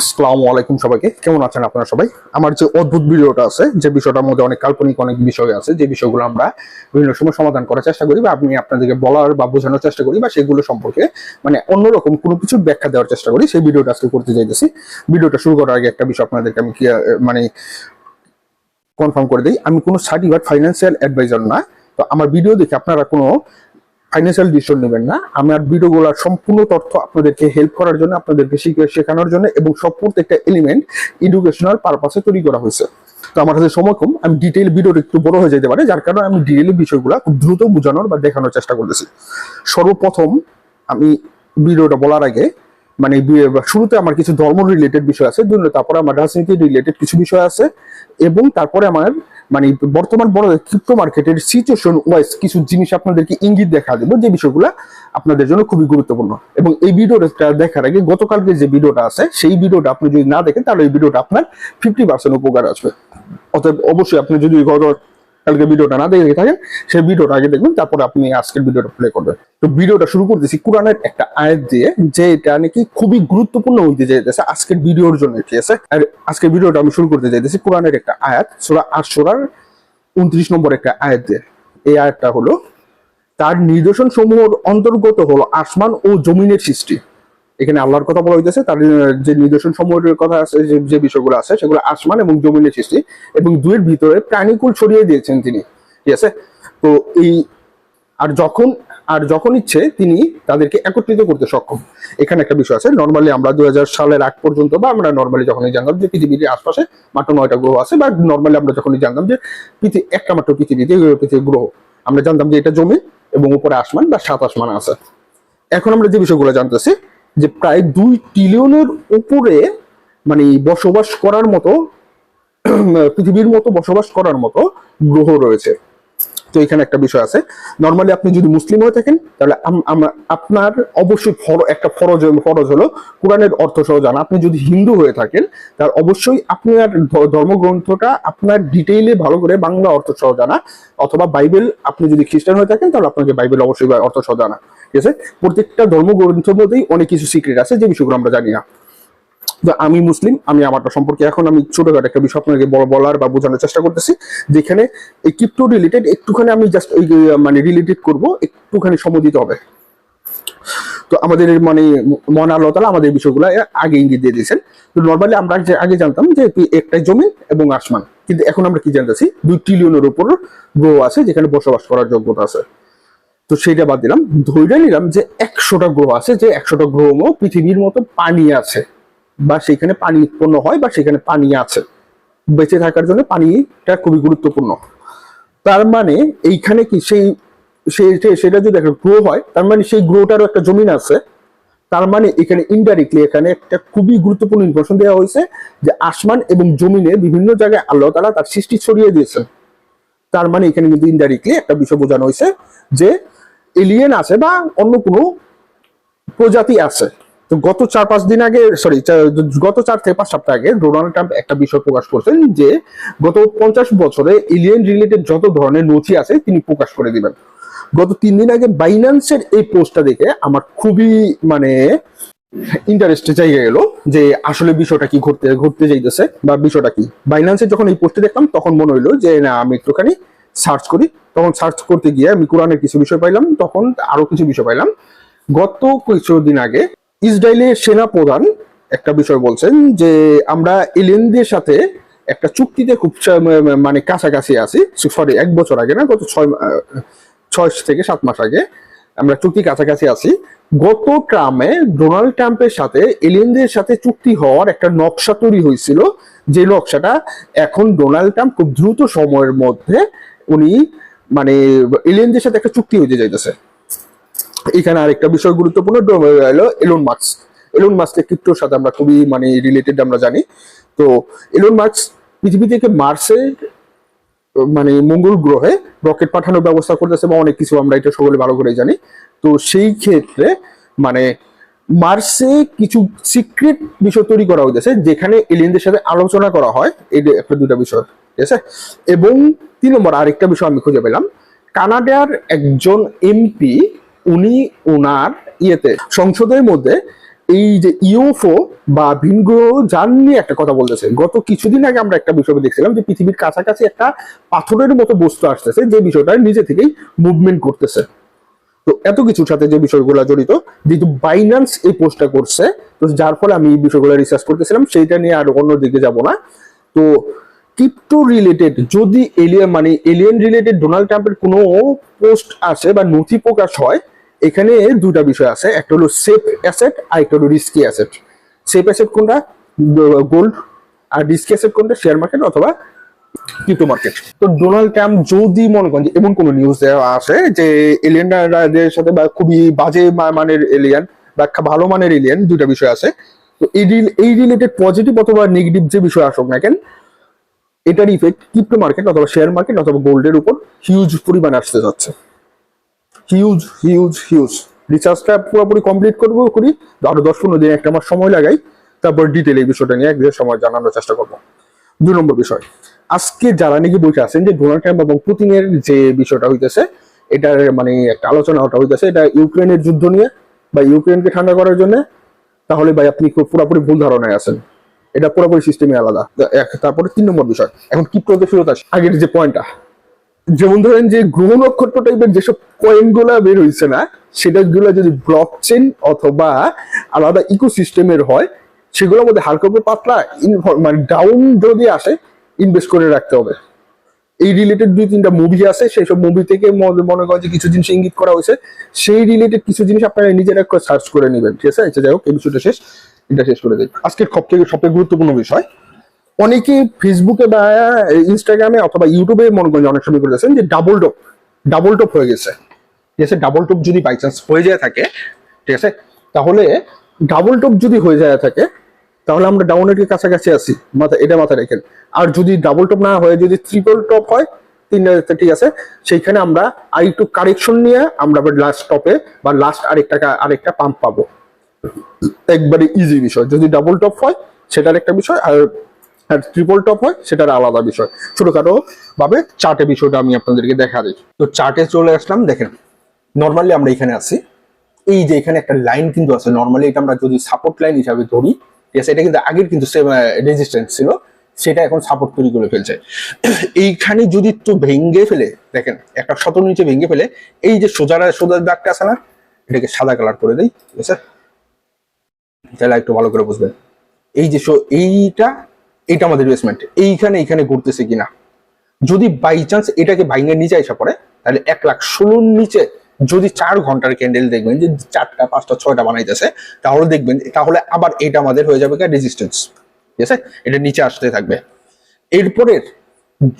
আসসালামু আলাইকুম সবাইকে, কেমন আছেন আপনারা সবাই? আমার যে অদ্ভুত ভিডিওটা আছে, যে বিষয়টার মধ্যে অনেক কাল্পনিক অনেক বিষয় আছে, যে বিষয়গুলো আমরা বিভিন্ন সময় সমাধান করার চেষ্টা করি বা আমি আপনাদেরকে বলার বা বোঝানোর চেষ্টা করি বা সেগুলো সম্পর্কে অন্যরকম কোনো কিছু ব্যাখ্যা দেওয়ার চেষ্টা করি, সেই ভিডিওটা আজকে করতে চাইতেছি। ভিডিওটা শুরু করার আগে একটা বিষয় আপনাদেরকে আমি কনফার্ম করে দিই, আমি কোনো সার্টিফাইড ফাইন্যান্সিয়াল অ্যাডভাইজার না। তো আমার ভিডিও দেখে আপনারা কোনো ফাইন্যান্সিয়াল ডিসিশন নেবেন না। আমার ভিডিওগুলোর সম্পূর্ণ তথ্য আপনাদেরকে হেল্প করার জন্য, আপনাদেরকে শেখানোর জন্য এবং সব প্রত্যেকটা এলিমেন্ট এডুকেশনাল পারপাসে তৈরি করা হয়েছে। তো আমার কাছে সময় কম, আমি ডিটেইল ভিডিওটা একটু বড় হয়ে যেতে পারে, যার কারণে আমি ডিটেইল বিষয়গুলো খুব দ্রুত বোঝানোর বা দেখানোর চেষ্টা করতেছি। সর্বপ্রথম আমি ভিডিওটা বলার আগে শুরুতে আমার কিছু ধর্ম রিলেটেড বিষয় আছে, তারপরে আমার রাজনীতি রিলেটেড কিছু বিষয় আছে, এবং তারপরে আমার বর্তমান বড় ক্রিপ্টো মার্কেটের সিচুয়েশন ওয়াইজ কিছু জিনিস আপনাদেরকে ইঙ্গিত দেখা দেবো, যে বিষয়গুলো আপনাদের জন্য খুবই গুরুত্বপূর্ণ। এবং এই ভিডিওটা দেখার আগে গতকালকে যে ভিডিওটা আছে, সেই ভিডিওটা আপনি যদি না দেখেন তাহলে এই ভিডিওটা আপনার 50% উপকার আসবে। অতএব অবশ্যই আপনি যদি কালকে ভিডিওটা না দেখে থাকেন, সেই ভিডিওটা আগে দেখবেন, তারপরে আপনি আজকের ভিডিওটা প্লে করবেন। তো ভিডিওটা শুরু করতেছি কোরআনের একটা আয়াত দিয়ে, যে এটা নাকি খুবই গুরুত্বপূর্ণ হইতে যাইতেছে আজকের ভিডিওর জন্য, ঠিক আছে? আর আজকের ভিডিওটা আমি শুরু করতে চাইতেছি কোরআনের একটা আয়াত, সূরা আশ-শূরার 29 নম্বর একটা আয়াত দিয়ে। এই আয়াতটা হলো, তার নিদর্শন সমূহের অন্তর্গত হলো আসমান ও জমিনের সৃষ্টি। এখানে আল্লাহর কথা বলা হইতেছে, তার যে নিদর্শন সমূহের কথা আছে, যে বিষয়গুলো আছে সেগুলো আসমান এবং জমিনের সৃষ্টি, এবং দুয়ের ভিতরে প্রাণীকুল ছড়িয়ে দিয়েছেন তিনি, ঠিক আছে? তো এই আর যখন ইচ্ছে তিনি তাদেরকে একত্রিত করতে সক্ষম। এখানে একটা বিষয় আছে, নর্মালি আমরা 2000 সালের আগ পর্যন্ত, বা আমরা নর্মালি যখনই জানতাম যে পৃথিবীর আশপাশে মাত্র 9টা গ্রহ আছে, বা নর্মালি আমরা যখনই জানতাম যে একটা মাত্র পৃথিবীতে গ্রহ, আমরা জানতাম যে এটা জমি এবং উপরে আসমান বা 7 আসমান আছে। এখন আমরা যে বিষয়গুলো জানতেছি, যে প্রায় 2 ট্রিলিয়নের উপরে বসবাস করার মতো পৃথিবীর মতো বসবাস করার মতো গ্রহ রয়েছে। তো এখানে একটা বিষয় আছে, নর্মালি আপনি যদি মুসলিম হয়ে থাকেন তাহলে আপনার অবশ্যই একটা ফরজ হলো কোরআনের অর্থ সহ জানা। আপনি যদি হিন্দু হয়ে থাকেন তাহলে অবশ্যই আপনার ধর্মগ্রন্থটা আপনার ডিটেইলে ভালো করে বাংলা অর্থ সহ জানা, অথবা বাইবেল, আপনি যদি খ্রিস্টান হয়ে থাকেন তাহলে আপনাকে বাইবেল অবশ্যই অর্থ সহ জানা, ঠিক আছে? প্রত্যেকটা ধর্মগ্রন্থের মধ্যেই অনেক কিছু সিক্রেট আছে, যে বিষয়গুলো আমরা জানি না। আমি মুসলিম, আমি আমারটা সম্পর্কে এখন আমি ছোটখাটো একটা বিষয় আপনাকে বলার বা বোঝানোর চেষ্টা করতেছি, যেখানে এই ক্রিপ্টো রিলেটেড একটুখানি আমি জাস্ট রিলেটেড করবো, একটুখানি সময় দিতে হবে। তো আমাদের মহান আল্লাহ তাআলা আমাদের বিষয়গুলো আগে ইঙ্গিত দিয়ে দিয়েছেন। তো নর্মালি আমরা আগে জানতাম যে একটাই জমি এবং আসমান, কিন্তু এখন আমরা কি জানতেছি 2 ট্রিলিয়নের উপর গ্রহ আছে যেখানে বসবাস করার যোগ্যতা আছে। তো সেইটা বাদ দিলাম, ধরে নিলাম যে 100টা গ্রহ আছে, যে 100টা গ্রহ পৃথিবীর মতো পানি আছে, বা সেখানে পানি উৎপন্ন হয়, বা সেখানে পানি আছে। বেঁচে থাকার জন্য পানিটা খুবই গুরুত্বপূর্ণ। তার এইখানে কি সেটা যদি একটা গ্রহ হয়, তার সেই গ্রহটারও একটা জমিন আছে। তার এখানে ইনডাইরেক্টলি এখানে একটা খুবই গুরুত্বপূর্ণ ইনফরমেশন দেওয়া হয়েছে, যে আসমান এবং জমিনে বিভিন্ন জায়গায় আল্লাহ তাআলা তার সৃষ্টি ছড়িয়ে দিয়েছেন। তার এখানে কিন্তু ইনডাইরেক্টলি একটা বিষয় বোঝানো হয়েছে, যে এলিয়েন আছে বা অন্য কোনো প্রজাতি আছে। তো গত 4-5 দিন আগে, গত 4 থেকে 5 সপ্তাহ আগে ডোনাল্ড ট্রাম্প একটা বিষয় প্রকাশ করছেন, যে গত 50 বছরে এলিয়েন রিলেটেড যত ধরনের নথি আছে তিনি প্রকাশ করে দিবেন। গত 3 দিন আগে বাইন্যান্সের এই পোস্টটা দেখে আমার খুবই ইন্টারেস্টে জায়গা এলো, যে আসলে বিষয়টা কি ঘটতে যাইতেছে বা বিষয়টা কি। বাইন্যান্সের যখন এই পোস্টে দেখলাম, তখন মনে হইলো যে না, আমি একটুখানি সার্চ করি। তখন সার্চ করতে গিয়ে আমি কোরআনের কিছু বিষয় পাইলাম, তখন আরো কিছু বিষয় পাইলাম। গত কিছুদিন আগে ইসরায়েলের সেনা প্রধান একটা বিষয় বলছেন, যে আমরা এলিয়েনদের সাথে একটা চুক্তিতে খুব কাছাকাছি আছি। সরি, 1 বছর আগে না, গত 6 থেকে 7 মাস আগে আমরা চুক্তি কাছাকাছি আছি। গত ট্রামে ডোনাল্ড ট্রাম্পের সাথে এলিয়েনদের সাথে চুক্তি হওয়ার একটা নকশা তৈরি হয়েছিল, যে নকশাটা এখন ডোনাল্ড ট্রাম্প খুব দ্রুত সময়ের মধ্যে উনি এলিয়েনদের সাথে একটা চুক্তি হইতে যাইতেছে। এখানে আরেকটা বিষয় গুরুত্বপূর্ণ হলো এলন মাস্কের ক্রিপ্টোর সাথে আমরা খুবই রিলেটেড আমরা জানি। তো এলন মাস্ক পৃথিবী থেকে মার্সে মঙ্গল গ্রহে রকেট পাঠানোর ব্যবস্থা করতেছে, বা অনেক কিছু আমরা এটা সকলে ভালো করে জানি। তো সেই ক্ষেত্রে মার্সে কিছু সিক্রেট বিষয় তৈরি করা হইতেছে, যেখানে এলিয়েনদের সাথে আলোচনা করা হয়। এই একটা 2টা বিষয়, ঠিক আছে? এবং 3 নম্বর আরেকটা বিষয় আমি খুঁজে পেলাম, কানাডার একজন এমপি, উনি ওনার সংসদের মধ্যে এই যে ইউএফও বা ভিনগ্রহ যান নিয়ে একটা কথা বলতেছে। গত কিছুদিন আগে আমরা একটা বিষয় দেখছিলাম যে পৃথিবীর কাছাকাছি একটা পাথরের মতো বস্তু আসতেছে, যে বিষয়টা নিজে থেকেই মুভমেন্ট করতেছে। তো এত কিছুর সাথে যে বিষয়গুলো জড়িত, যেহেতু বাইন্যান্স এই পোস্টটা করছে, তো যার ফলে আমি এই বিষয়গুলো রিসার্চ করতেছিলাম, সেইটা নিয়ে আর অন্যদিকে যাব না। তো ক্রিপ্টো রিলেটেড যদি এলিয়েন রিলেটেড ডোনাল্ড ট্রাম্পের কোনো পোস্ট আসে বা নথি প্রকাশ হয়, এখানে দুটা বিষয় আছে, একটা হলো সেফ অ্যাসেট আর একটা হলো রিস্কি অ্যাসেট। সেফ অ্যাসেট কোনটা? গোল্ড। আর রিস্কি অ্যাসেট কোনটা? শেয়ার মার্কেট অথবা ক্রিপ্টো মার্কেট। তো ডোনাল্ড ট্রাম্প যদি মনে করেন যে এমন কোন নিউজ আসে যে এলিয়েনদের সাথে বা খুবই বাজে মানের এলিয়েন বা ভালো মানের এলিয়েন, দুইটা বিষয় আছে। তো এই রিলেটেড পজিটিভ অথবা নেগেটিভ যে বিষয় আসুক না কেন, এটার ইফেক্ট ক্রিপ্টো মার্কেট অথবা শেয়ার মার্কেট অথবা গোল্ডের উপর হিউজ পরিমাণে আসতে যাচ্ছে। Huge huge huge. রিসার্চটা পুরোপুরি কমপ্লিট করি, আরো 10-15 দিন, একটা মাস সময় লাগাই, তারপর ডিটেল এই বিষয়টা নিয়ে একদিনের সময় জানানোর চেষ্টা করবো। 2 নম্বর বিষয়, আজকে যারা নাকি বসে আছেন যে ডোনাল্ড ট্রাম্প এবং পুতিনের যে বিষয়টা হইতেছে, এটার একটা আলোচনা হইতেছে, এটা ইউক্রেনের যুদ্ধ নিয়ে বা ইউক্রেনকে ঠান্ডা করার জন্য, তাহলে ভাই আপনি পুরোপুরি ভুল ধারণায় আছেন। এটা পুরোপুরি সিস্টেমে আলাদা। তারপরে 3 নম্বর বিষয়, এখন ক্রিপ্টোতে ফেরত আসে। আগের যে পয়েন্টটা, যেমন ধরেন যে গ্রহ নক্ষত্র টাইপের যেসব কয়েন গুলা বের হয়েছে না, সেটাগুলো যদি ব্লক চেইন অথবা আলাদা ইকোসিস্টেমের হয়, সেগুলোর মধ্যে হালকা পাতলা ডাউন যদি আসে, ইনভেস্ট করে রাখতে হবে। এই রিলেটেড 2-3টা মুভি আছে, সেই সব মুভি থেকে মনে করেন যে কিছু জিনিস ইঙ্গিত করা হয়েছে, সেই রিলেটেড কিছু জিনিস আপনারা নিজেরা সার্চ করে নেবেন। ঠিক আছে, যাই হোক, এই বিষয়টা শেষ, এটা শেষ করে দিই। আজকের সবথেকে গুরুত্বপূর্ণ বিষয়, অনেকে ফেসবুকে বা ইনস্টাগ্রামে অথবা ইউটিউবে মনে করেন অনেক সময় করতেছেন যে ডাবল টপ হয়ে গেছে। ঠিক আছে, ডাবল টপ যদি বাই চান্স হয়ে যায় থাকে, ঠিক আছে, তাহলে ডাবল টপ যদি হয়ে যায় থাকে, তাহলে আমরা ডাউনের কাছাকাছি আছি, এটা মাথায় রাখেন। আর যদি ডাবল টপ না হয়ে যদি ট্রিপল টপ হয়, 3টা, ঠিক আছে, সেইখানে আমরা আরেকটু কারেকশন নিয়ে আমরা লাস্ট টপে বা লাস্ট আরেকটা পাম্প পাবো। একবারে ইজি বিষয়। যদি ডাবল টপ হয় সেটার একটা বিষয়, আর ট্রিপল টপ হয় সেটার আলাদা বিষয়। ছোটখাটো ভাবে চার্টে বিষয়টা আমি আপনাদেরকে দেখা দিই। তো চার্টে চলে আসলাম, দেখেন নর্মালি আমরা এখানে আছি, এই যে এখানে একটা লাইন কিন্তু আছে, নর্মালি এটা আমরা যদি সাপোর্ট লাইন হিসাবে ধরি, ঠিক আছে, এটা কিন্তু আগের কিন্তু রেজিস্ট্যান্স ছিল, সেটা এখন সাপোর্ট তৈরি করে ফেলছে। এইখানে যদি একটু ভেঙে ফেলে, দেখেন একটা শত নিচে ভেঙে ফেলে, এই যে সোজা দাগটা আছে না, এটাকে সাদা কালার করে দেই, ঠিক আছে, তাহলে একটু ভালো করে বুঝবেন। এই যে এইটা আমাদের ইনভেস্টমেন্ট, এইখানে ঘুরতেছে কিনা। যদি বাই চান্স এটাকে ভাঙে নিচে আসা পড়ে, তাহলে 1,16,000 নিচে যদি 4 ঘন্টার ক্যান্ডেল দেখবেন যে 4টা 5টা 6টা বানাইতেছে, তাহলে দেখবেন, তাহলে আবার এটা আমাদের হয়ে যাবে রেজিস্ট্যান্স। ঠিক আছে, এটা নিচে আসতে থাকবে। এরপরে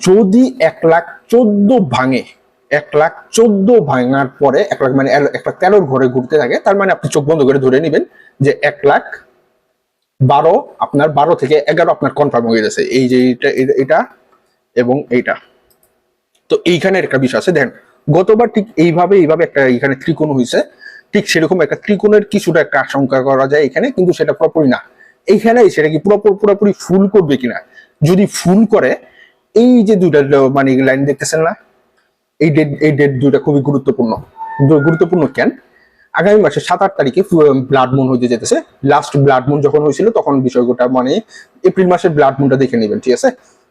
যদি 1,14,000 ভাঙে, 1,14,000 ভাঙার পরে 1 লাখ 1,13,000 ঘরে ঘুরতে থাকে, তার মানে আপনি চোখ বন্ধ করে ধরে নেবেন যে 1,12,000 আপনার 12 থেকে 11 আপনার কনফার্ম হয়ে গেছে। এই যে এটা এবং এইটা। তো এইখানের একটা বিষয় আছে, দেখেন গতবার ঠিক এইভাবে একটা এখানে ত্রিকোণ হয়েছে, ঠিক সেরকম একটা ত্রিকোণের কিছুটা একটা আশঙ্কা করা যায় এখানে, কিন্তু সেটা পুরোপুরি না। এইখানে সেটা কি পুরোপুরি ফুল করবে কিনা, যদি ফুল করে, এই যে দুইটা লাইন দেখতেছেন না, এই ডেট দুইটা খুবই গুরুত্বপূর্ণ কেন? আগামী মাসের 7-8 তারিখে ব্লাড মুন হইতে যেতেছে। লাস্ট ব্লাড মুন যখন হয়েছিল তখন বিষয়টা এপ্রিল মাসের ব্লাড মুনটা দেখে নেবেন, ঠিক আছে।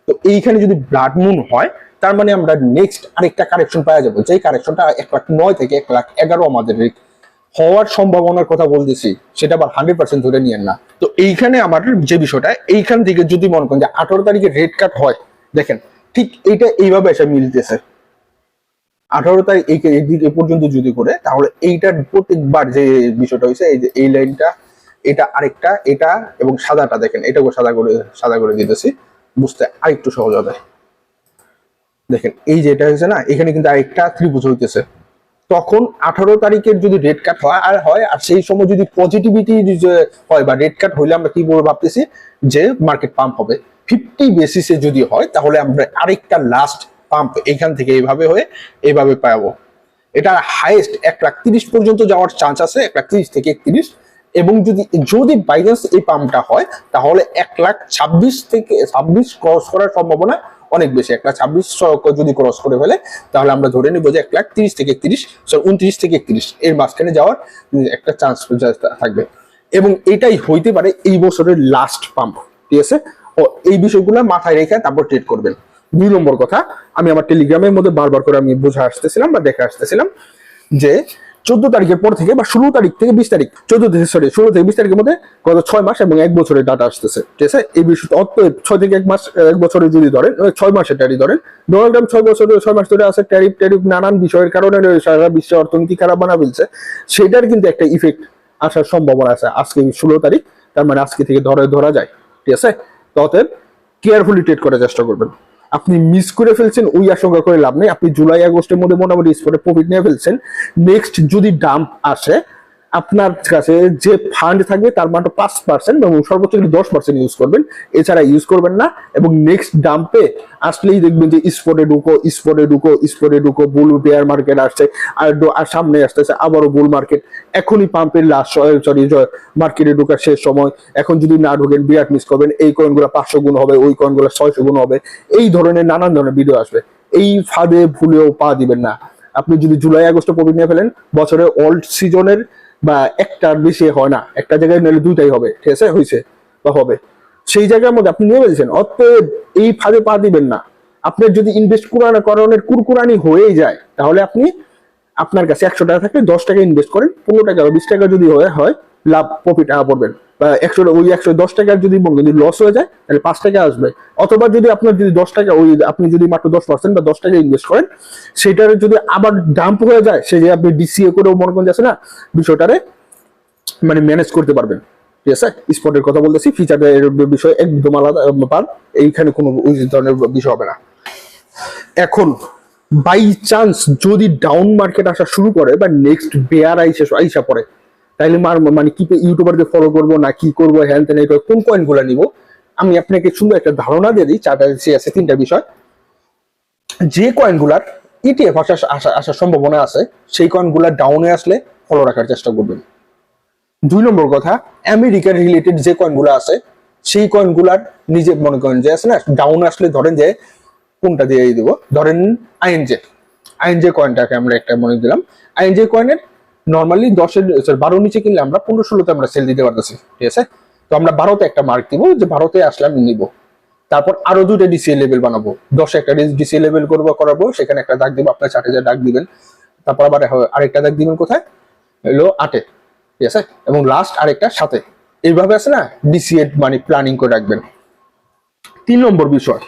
তো এইখানে যদি ব্লাড মুন হয়, তার মানে আমরা নেক্সট আরেকটা কারেকশন পাওয়া যাবো, যেই কারেকশনটা 1,09,000 থেকে 1,11,000 আমাদের হওয়ার সম্ভাবনার কথা বলতেছি, সেটা আবার 100% ধরে নিয়েন না। তো এইখানে আমার যে বিষয়টা, এইখান থেকে যদি মনে করেন যে 18 তারিখে রেড কাট হয়, দেখেন ঠিক এইটা এইভাবে এসে মিলতেছে। 18 তারিখ এই পর্যন্ত যদি করে, তাহলে এইটার প্রত্যেকবার যে বিষয়টা হয়েছে, এই যে এই লাইনটা, এটা আরেকটা, এটা এবং সাদাটা দেখেন, এটাকে সাদা করে দিতেছি, বুঝতে আরেকটু সহজ হবে। দেখেন এই যে এটা হয়েছে না, এখানে কিন্তু আরেকটা ত্রিভুজ হইতেছে। তখন 18 তারিখের যদি রেড কাট হয় আর সেই সময় যদি পজিটিভিটি হয় বা রেড কাট হইলে আমরা কি বলবো ভাবতেছি যে মার্কেট পাম্প হবে। 50 বেসিসে যদি হয়, তাহলে আমরা আরেকটা লাস্ট পাম্প এখান থেকে এইভাবে পাবো। এটা হাইয়েস্ট 1,30,000 পর্যন্ত যাওয়ার চান্স আছে, 1,30,000 থেকে 31। এবং যদি বাইন্যান্স এই পাম্পটা হয়, তাহলে 1,26,000 থেকে 26 ক্রস করার সম্ভাবনা অনেক বেশি। 1,26,000 যদি ক্রস করে ফেলে, তাহলে আমরা ধরে নিব যে 1,30,000 থেকে 31, 29 থেকে 31 এর মাঝখানে যাওয়ার একটা চান্স থাকবে। এবং এটাই হইতে পারে এই বছরের লাস্ট পাম্প, ঠিক আছে? ও এই বিষয়গুলো মাথায় রেখে তারপর ট্রেড করবেন। 2 নম্বর কথা, আমি আমার টেলিগ্রামের মধ্যে বারবার করে আমি বোঝা আসতেছিলাম বা দেখে আসতেছিলাম যে 14 তারিখের পর থেকে বা 16 তারিখ থেকে 20 তারিখ 16 থেকে 20 তারিখের মধ্যে গত 6 মাস এবং 1 বছরের ডাটা আসতেছে, ঠিক আছে? এই বিষয়টা অতএব 6 থেকে 1 মাস 1 বছরে যদি ধরেন 6 মাসের ট্যারি ধরেন, ডোনাল্ড ট্রাম্প 6 মাস ধরে আছে ট্যারিফ নানান বিষয়ের কারণে সারা বিশ্বের অর্থনীতি খারাপ বানা ফেলছে, সেটার কিন্তু একটা ইফেক্ট আসার সম্ভাবনা আছে আজকে 16 তারিখ, তার মানে আজকে থেকে ধরা যায়, ঠিক আছে? তো অতএব কেয়ারফুলি ট্রেড করার চেষ্টা করবেন। আপনি মিস করে ফেলছেন ওই আশঙ্কা করে লাভ নেই। আপনি জুলাই আগস্টের মধ্যে মোটামুটি স্পটে প্রফিট নিয়ে ফেলছেন। নেক্সট যদি ডাম্প আসে, আপনার কাছে যে ফান্ড থাকবে তার মাত্র 5% এবং সর্বোচ্চ 10% ইউজ করবেন, এছাড়া ইউজ করবেন না। এবং নেক্সট ডাম্পে আসলেই দেখবেন যে স্পটে ঢুকো বুল বেয়ার মার্কেট আসছে, আর সামনে আসতেছে আবারও বুল মার্কেট। এখনই পাম্পের লাস্ট মার্কেটে ঢোকার শেষ সময়। এখন যদি না ঢোকেন বিরাট মিস করবেন। এই কয়েনগুলো 500 গুণ হবে, ওই কয়েনগুলো 600 গুণ হবে, এই ধরনের নানান ধরনের ভিডিও আসবে। এই ফাঁদে ভুলেও পা দিবেন না। আপনি যদি জুলাই আগস্টে প্রফিট নিয়ে ফেলেন, বছরের অল্ড সিজনের বা একটার বেশি হয় না, একটা জায়গায় নিলে 2টাই হবে, ঠিক আছে? হয়েছে বা হবে, সেই জায়গার মধ্যে আপনি নিয়ে ফেলছেন। অতএব এই ফাঁদে পা দিবেন না। আপনার যদি ইনভেস্ট করানোর কুরকুরানি হয়ে যায়, তাহলে আপনি আপনার কাছে 100 টাকা থাকলে 10 টাকা ইনভেস্ট করেন, 15 টাকা বা 20 টাকা যদি হয় লাভ প্রফিট পড়বেন। বা 110 টাকার যদি লস হয়ে যায় তাহলে 5 টাকা আসবে। অথবা যদি আপনার যদি 10 টাকা আপনি যদি মাত্র 10% বা 10 টাকা ইনভেস্ট করেন, সেটার যদি আবার ডাম্প হয়ে যায়, সে যে আপনি ডিসিএ করেও মনে করেন যাচ্ছে না বিষয়টারে মানে ম্যানেজ করতে পারবেন, ঠিক আছে? স্পটের কথা বলতেছি, ফিচারের বিষয় একদম আলাদা ব্যাপার, এইখানে কোনো ওই ধরনের বিষয় হবে না। এখন বাই চান্স যদি ডাউন মার্কেট আসা শুরু করে বা নেক্সট বেয়ার আইসা পড়ে, তাইলে মানে কি ইউটিউবারকে ফলো করবো না কি করবো, হ্যান তেন কোন কয়েন গুলা নিবো, আমি আপনাকে সুন্দর একটা ধারণা দিয়ে দিই। চারটা আছে 3টা বিষয়। যে কয়েন গুলার ইটিএফ আসার সম্ভাবনা আছে, সেই কয়েন গুলা ডাউনে আসলে ফলো রাখার চেষ্টা করবেন। 2 নম্বর কথা, আমেরিকার রিলেটেড যে কয়েন গুলা আছে, সেই কয়েন গুলার নিজে মনে করেন যে আছে না ডাউন আসলে, ধরেন যে কোনটা দিয়ে দিব, ধরেন আইএনজে কয়েনটাকে আমরা একটা মনে দিলাম। আইএনজে কয়েনের নর্মালি 12 নিচে কিনলে আমরা 15-16তে আমরা সেল দিতে পারতেছি, ঠিক আছে? তো আমরা 12তে একটা মার্ক দিব যে 12তে আসলে আমি নিব। তারপর আরো 2টা ডিসিএ লেভেল বানাবো, 10 একটা ডিসিএ লেভেল করাবো, সেখানে একটা দাগ দিব, আপনার 4000 দাগ দিবেন। তারপর আবার আরেকটা দাগ দিবেন কোথায়, হলো 8-এ, ঠিক আছে? এবং লাস্ট আরেকটা 7-এ। এইভাবে আছে না ডিসিএ মানে প্ল্যানিং করে রাখবেন। 3 নম্বর বিষয়,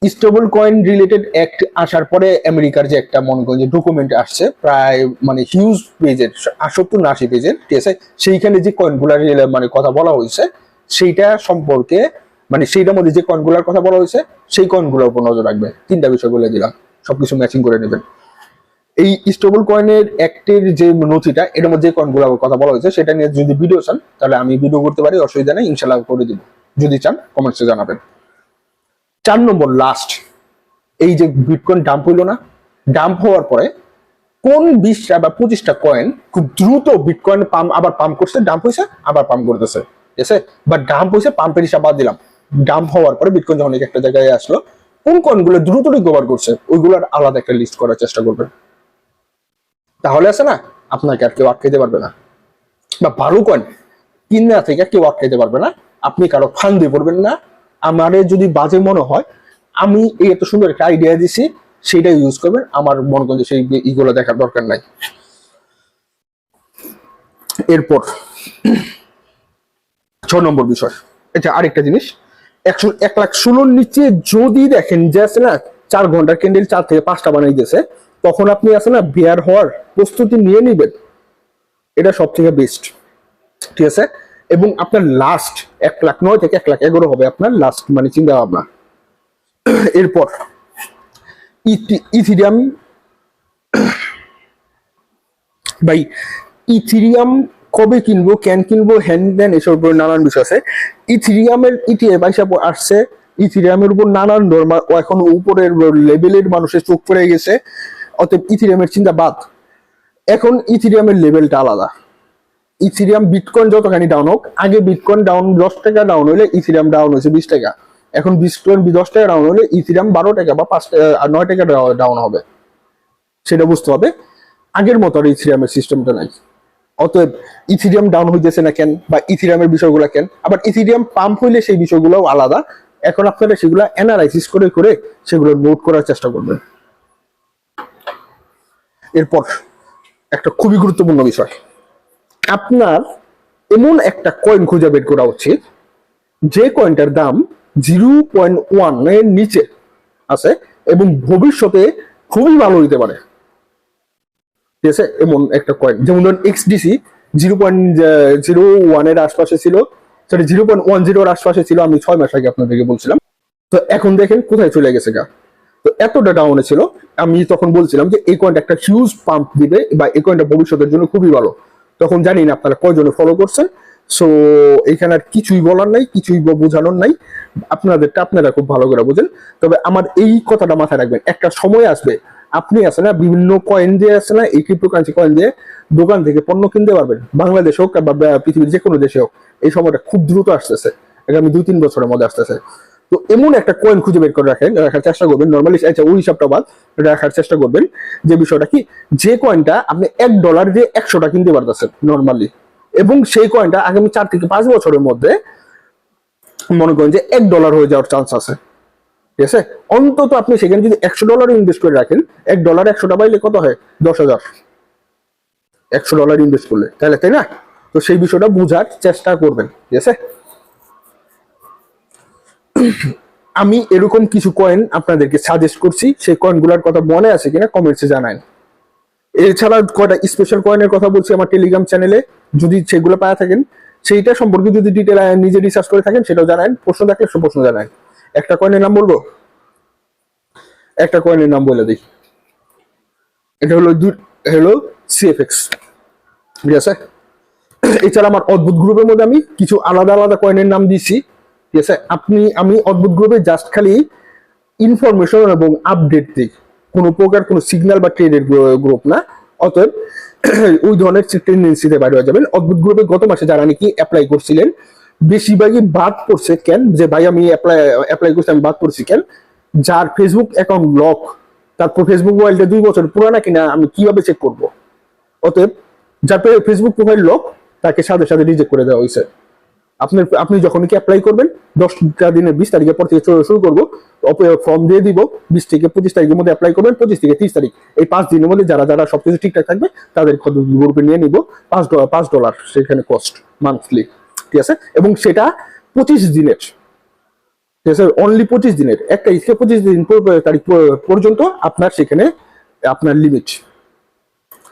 স্টেবল কয়েন রিলেটেড অ্যাক্ট আসার পরে আমেরিকার যে একটা মনে করেন যে ডকুমেন্ট আসছে, প্রায় মানে হিউজ পেজের, 70-80 পেজের, ঠিক আছে? সেইখানে যে কয়েনগুলার মানে কথা বলা হয়েছে, সেইটা সম্পর্কে মানে সেইটার মধ্যে যে কয়েনগুলার কথা বলা হয়েছে, সেই কয়েনগুলোর উপর নজর রাখবেন। 3টা বিষয় বলে দিলাম, সবকিছু ম্যাচিং করে নেবেন। এই স্টেবল কয়েনের অ্যাক্টের যে নথিটা, এটার মধ্যে যে কয়েনগুলোর কথা বলা হয়েছে, সেটা নিয়ে যদি ভিডিও চান তাহলে আমি ভিডিও করতে পারি, অসুবিধা নেই, ইনশাল্লাহ করে দিব। যদি চান কমেন্টসে জানাবেন। 4 নম্বর লাস্ট, এই যে বিটকয়েন ডাম্প হইলো না, ডাম্প হওয়ার পরে কোন 20টা বা 25টা কয়েন খুব দ্রুত বিটকয়েন আবার পাম্প করছে, ডাম্প হয়েছে আবার পাম্প করতেছে, ঠিক আছে? বা ডাম্প হয়েছে, পাম্পের হিসাব বাদ দিলাম, ডাম্প হওয়ার পরে বিটকয়েন যখন একটা জায়গায় আসলো, কোন কয়েনগুলো দ্রুত রিকভার করছে, ওইগুলোর আলাদা একটা লিস্ট করার চেষ্টা করবেন। তাহলে আছে না আপনাকে আর কেউ আটকাইতে পারবে না, বা ভালো কয়েন কিনা থেকে কেউ আটকাইতে পারবে না। আপনি কারো ফান্দে পড়বেন না। আমারে যদি বাজে মনে হয়, আমি এই এত সুন্দর একটা আইডিয়া দিছি, সেটা ইউজ করবেন। আমার মনে করেন সেই ইগুলো দেখার দরকার নাই। এরপর 6 নম্বর বিষয়, এটা আরেকটা জিনিস, 1,16,000 নিচে যদি দেখেন যে আছে না 4 ঘন্টার ক্যান্ডেল 4 থেকে 5টা বানাই দিয়েছে, তখন আপনি আছে না বেয়ার হওয়ার প্রস্তুতি নিয়ে নিবেন। এটা সব থেকে বেস্ট, ঠিক আছে? এবং আপনার লাস্ট 1,09,000 থেকে 1,11,000 হবে আপনার লাস্ট মানে চিন্তা ভাবনা। এরপর ইথিরিয়াম, ভাই ইথিরিয়াম কবে কিনবো, কেন কিনবো, হ্যান দেন এসব নানান বিষয় আছে। ইথিরিয়ামের ইটিএফ আসছে, ইথিরিয়ামের উপর নানান ধর্ম এখন উপরের লেভেলের মানুষের চোখ পড়ে গেছে। অতএব ইথিরিয়ামের চিন্তা বাদ। এখন ইথিরিয়ামের লেভেলটা আলাদা। ইথিরিয়াম বিটকয়েন যতখানি ডাউন হোক, আগে বিটকয়েন ডাউন 10 টাকা ডাউন হলে ইথিরিয়াম ডাউন হয়েছে 20 টাকা। এখন বিটকয়েন 10 টাকা ডাউন হলে ইথিরিয়াম 12 টাকা বা 9 টাকা ডাউন হবে। সেটা বুঝতে হবে। আগের মতো আর ইথিরিয়ামের সিস্টেমটা নাই। অতএব ইথিরিয়াম ডাউন হইতেছে না কেন, বা ইথিরিয়ামের বিষয়গুলো কেন, আবার ইথিরিয়াম পাম্প হইলে সেই বিষয়গুলো আলাদা। এখন আপনারা সেগুলো অ্যানালাইসিস করে করে সেগুলো নোট করার চেষ্টা করবেন। এরপর একটা খুবই গুরুত্বপূর্ণ বিষয়, আপনার এমন একটা কয়েন খুঁজে বের করা উচিত যে কয়েনটার দাম 0.1 এর নিচে আছে এবং ভবিষ্যতে খুবই ভালো হইতে পারে। ঠিক আছে, এমন একটা কয়েন, যেমন ধরুন এক্সডিসি 0.01 এর আশপাশে ছিল, সরি 0.10 এর আশপাশে ছিল, আমি 6 মাস আগে আপনাদেরকে বলছিলাম। তো এখন দেখেন কোথায় চলে গেছে গা। তো এতটা ডাউনে ছিল, আমি তখন বলছিলাম যে এই কয়েনটা একটা হিউজ পাম্প দিবে বা এই কয়েনটা ভবিষ্যতের জন্য খুবই ভালো। তখন জানি না আপনারা কয়জনে ফলো করছেন। সো এখানে আর কিছুই বলার নাই, কিছুই বোঝানোর নাই, আপনাদেরটা আপনারা খুব ভালো করে বোঝেন। তবে আমার এই কথাটা মাথায় রাখবেন, একটা সময় আসবে আপনি আছে না বিভিন্ন কয়েন দিয়ে আছে না, এই ক্রিপ্টোকারেন্সি কয়েন দিয়ে দোকান থেকে পণ্য কিনতে পারবেন, বাংলাদেশ হোক বা পৃথিবীর যে কোনো দেশে হোক। এই সময়টা খুব দ্রুত আসতেছে, আগামী 2-3 বছরের মধ্যে আসতেছে। তো এমন একটা কয়েন খুঁজে বের করে রাখার চেষ্টা করবেন নর্মালি। আচ্ছা, ওই হিসাবটা বাদ রাখার চেষ্টা করবেন যে বিষয়টা কি, যে কয়েনটা আপনি $1 দিয়ে 100টা কিনতে পারতেছেন নর্মালি, এবং সেই কয়েনটা আগামী 4 থেকে 5 বছরের মধ্যে মনে করেন যে $1 হয়ে যাওয়ার চান্স আছে। ঠিক আছে, অন্তত আপনি সেখানে যদি $100 ইনভেস্ট করে রাখেন, $1 100টা পাইলে কত হয়? 10,000। $100 ইনভেস্ট করলে, তাহলে তাই না? তো সেই বিষয়টা বোঝার চেষ্টা করবেন। ঠিক আছে, আমি এরকম কিছু কয়েন আপনাদেরকে সাজেস্ট করছি, সেই কয়েনগুলোর কথা মনে আছে কিনা কমেন্টসে জানান। এছাড়া কয়টা স্পেশাল কয়েনের কথা বলছি আমার টেলিগ্রাম চ্যানেলে, যদি সেগুলো পাওয়া থাকেন সেইটা সম্পর্কে যদি ডিটেল নিজে রিসার্চ করে থাকেন সেটাও জানান, প্রশ্ন থাকলে সব প্রশ্ন জানান। একটা কয়েনের নাম বলবো, একটা কয়েনের নাম বলে দিই, এটা হলো সিএফএক্স। ঠিক আছে, এছাড়া আমার অদ্ভুত গ্রুপের মধ্যে আমি কিছু আলাদা আলাদা কয়েনের নাম দিয়েছি। ঠিক আছে, আমি অদ্ভুত গ্রুপে জাস্ট খালি ইনফরমেশন এবং আপডেট দিই, কোনো প্রকার কোনো সিগন্যাল বা ট্রেডের গ্রুপ না। অতএব ওই ধরনের টেন্ডেন্সিতে বাইরে হয়ে যাবেন। অদ্ভুত গ্রুপে গত মাসে যারা নাকি অ্যাপ্লাই করছিলেন বেশিরভাগই বাদ পড়ছে কেন, যে ভাই আমি অ্যাপ্লাই করছি আমি বাদ পড়ছি কেন, যার ফেসবুক অ্যাকাউন্ট লক, তারপর ফেসবুক মোবাইলটা 2 বছর পুরানা কিনা আমি কিভাবে চেক করব? অতএব যার ফেসবুক প্রোফাইল লক তাকে সাথে সাথে রিজেক্ট করে দেওয়া হয়েছে। আপনি যখন কি অ্যাপ্লাই করবেন 10টা দিনের 20 তারিখের পর থেকে শুরু করবো, ফর্ম দিয়ে দিব, 20 থেকে 25 তারিখের মধ্যে অ্যাপ্লাই করবেন, 25 থেকে 30 তারিখ এই 5 দিনের মধ্যে যারা যারা সবকিছু ঠিকঠাক থাকবে তাদের গ্রুপে নিয়ে নিব। $5 সেখানে কস্ট মান্থলি। ঠিক আছে, এবং সেটা 25 দিনের। ঠিক আছে, অনলি 25 দিনের, 1 তারিখ থেকে 25 দিন তারিখ পর্যন্ত আপনার সেখানে আপনার লিমিট।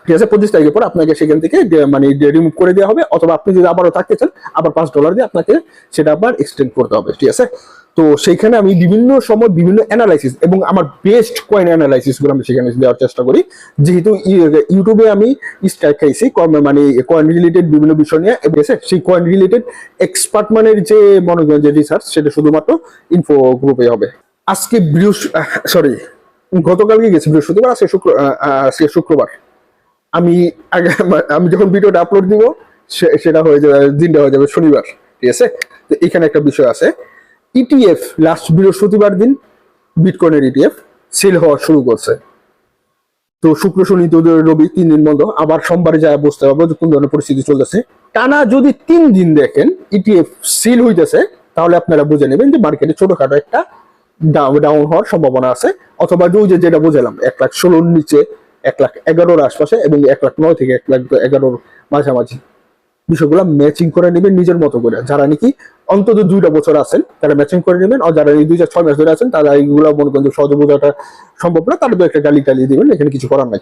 ঠিক আছে, 25 তারিখের পর আপনাকে সেখান থেকে মানে রিমুভ করে দেওয়া হবে, অথবা আপনি যদি আবারও থাকতে চান আবার $5 দিয়ে আপনাকে সেটা আবার এক্সটেন্ড করতে হবে। ঠিক আছে, তো সেইখানে আমি বিভিন্ন সময় বিভিন্ন অ্যানালাইসিস এবং আমার বেস্ট কয়েন অ্যানালাইসিস গুলো আমি সেখানে দেওয়ার চেষ্টা করি। যেহেতু ইউটিউবে আমি স্ট্রাইক খাইছি মানে কয়েন রিলেটেড বিভিন্ন বিষয় নিয়ে, সেই কয়েন রিলেটেড এক্সপার্ট মানের যে মনে করেন যে রিসার্চ, সেটা শুধুমাত্র ইনফো গ্রুপে হবে। আজকে গতকালকে গেছি বৃহস্পতিবার, আজকে শুক্রবার। আমি যখন ভিডিওটা আপলোড দিব সেটা হয়ে যাবে, দিনটা হয়ে যাবে শনিবার। ঠিক আছে, তো এখানে একটা বিষয় আছে, ইটিএফ লাস্ট বৃহস্পতিবার দিন বিটকয়েনের ইটিএফ সেল হওয়া শুরু করছে। তো শুক্র শনি তো রবি 3 দিন বন্ধ, আবার সোমবারে যায় বুঝতে পারবো যে কোন ধরনের পরিস্থিতি চলতেছে। টানা যদি 3 দিন দেখেন ইটিএফ সেল হইতেছে, তাহলে আপনারা বুঝে নেবেন যে মার্কেটে ছোটখাটো একটা ডাউন হওয়ার সম্ভাবনা আছে। অথবা যেটা বুঝলাম 1,16,000 নিচে, 1,11,000 আশপাশে এবং 1,09,000 থেকে 1,11,000 মাঝামাঝি বিষয়গুলো ম্যাচিং করে নেবেন নিজের মতো করে। যারা নাকি অন্তত 2টা বছর আছেন তারা ম্যাচিং করে নেবেন, আর যারা 2-6 মাস ধরে আছেন তারা এইগুলো মনে করেন সহজে বোঝাটা সম্ভব না, তারা একটা গালি টালিয়ে দিবেন, এখানে কিছু করার নাই।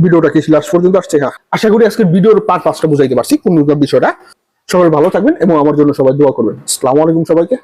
ভিডিওটা কি লাস্ট পর্যন্ত আসছে? হ্যাঁ, আশা করি আজকের ভিডিওর পার্ট 5টা বুঝাইতে পারছি কোন বিষয়টা। সবাই ভালো থাকবেন এবং আমার জন্য সবাই দোয়া করবেন। আসসালামু আলাইকুম সবাইকে।